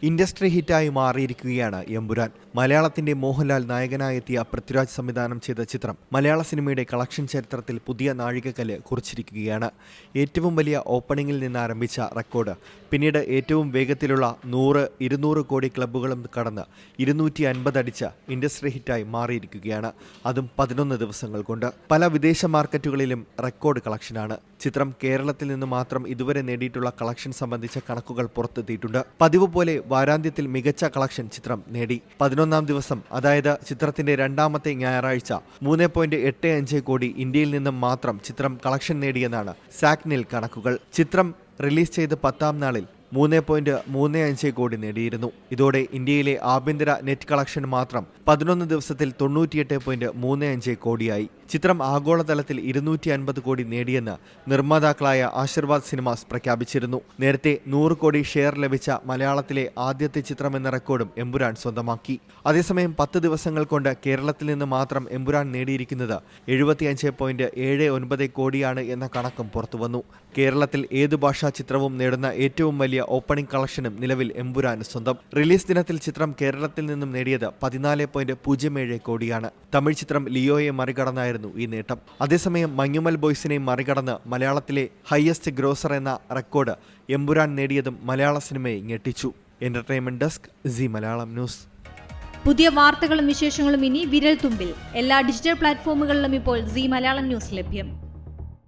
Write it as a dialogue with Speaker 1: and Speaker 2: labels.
Speaker 1: Industry ഹിറ്റായി മാറിയിരിക്കുകയാണ് എമ്പുരാൻ. മലയാളത്തിന്റെ മോഹൻലാൽ നായകനായെത്തിയ പൃഥ്വിരാജ് സംവിധാനം ചെയ്ത ചിത്രം മലയാള സിനിമയുടെ കളക്ഷൻ ചരിത്രത്തിൽ പുതിയ നാഴികക്കല്ല് കുറിച്ചിരിക്കുകയാണ്. ഏറ്റവും വലിയ ഓപ്പണിംഗിൽ നിന്ന് ആരംഭിച്ച റെക്കോർഡ് പിന്നീട് ഏറ്റവും വേഗത്തിലുള്ള 100-200 കോടി ക്ലബ്ബുകളും കടന്ന് 250 അടിച്ച ഇൻഡസ്ട്രി ഹിറ്റായി മാറിയിരിക്കുകയാണ്. അതും 11 ദിവസങ്ങൾ കൊണ്ട്. പല വിദേശ മാർക്കറ്റുകളിലും റെക്കോർഡ് കളക്ഷനാണ്. ചിത്രം കേരളത്തിൽ നിന്ന് മാത്രം ഇതുവരെ നേടിയിട്ടുള്ള കളക്ഷൻ സംബന്ധിച്ച കണക്കുകൾ പുറത്തെത്തിയിട്ടുണ്ട്. പതിവ് പോലെ വാരാന്ത്യത്തിൽ മികച്ച കളക്ഷൻ ചിത്രം നേടി. 11ാം ദിവസം, അതായത് ചിത്രത്തിന്റെ രണ്ടാമത്തെ ഞായറാഴ്ച 3.85 കോടി ഇന്ത്യയിൽ നിന്നും മാത്രം ചിത്രം കളക്ഷൻ നേടിയെന്നാണ് സാക്നിൽ കണക്കുകൾ. ചിത്രം റിലീസ് ചെയ്ത് 10ാം നാളിൽ 3.35 കോടി നേടിയിരുന്നു. ഇതോടെ ഇന്ത്യയിലെ ആഭ്യന്തര നെറ്റ് കളക്ഷൻ മാത്രം 11 ദിവസത്തിൽ 98.35 കോടിയായി. ചിത്രം ആഗോളതലത്തിൽ 250 കോടി നേടിയെന്ന് നിർമ്മാതാക്കളായ ആശീർവാദ് സിനിമാസ് പ്രഖ്യാപിച്ചിരുന്നു. നേരത്തെ 100 കോടി ഷെയർ ലഭിച്ച മലയാളത്തിലെ ആദ്യത്തെ ചിത്രമെന്ന റെക്കോർഡും എമ്പുരാൻ സ്വന്തമാക്കി. അതേസമയം 10 ദിവസങ്ങൾ കൊണ്ട് കേരളത്തിൽ നിന്ന് മാത്രം എമ്പുരാൻ നേടിയിരിക്കുന്നത് 75.79 കോടിയാണ് എന്ന കണക്കും പുറത്തുവന്നു. കേരളത്തിൽ ഏതു ഭാഷാ ചിത്രവും നേടുന്ന ഏറ്റവും വലിയ ഓപ്പണിംഗ് കളക്ഷനും നിലവിൽ എമ്പുരാന് സ്വന്തം. റിലീസ് ദിനത്തിൽ ചിത്രം കേരളത്തിൽ നിന്നും നേടിയത് 14.07 കോടിയാണ്. തമിഴ് ചിത്രം ലിയോയെ മറികടന്നായിരുന്നു ഈ നേട്ടം. അതേസമയം മഞ്ഞുമൽ ബോയ്സിനെ മറികടന്ന് മലയാളത്തിലെ ഹയസ്റ്റ് ഗ്രോസർ എന്ന റെക്കോർഡ് എമ്പുരാൻ നേടിയതും മലയാള സിനിമയെ ഞെട്ടിച്ചു. Entertainment desk, C Malayalam news.
Speaker 2: പുതിയ വാർത്തകളും വിശേഷങ്ങളും ഇനി വിരൽ തുമ്പിൽ. എല്ലാ ഡിജിറ്റൽ പ്ലാറ്റ്ഫോമുകളിലും ഇപ്പോൾ സി മലയാളം ന്യൂസ് ലഭ്യം.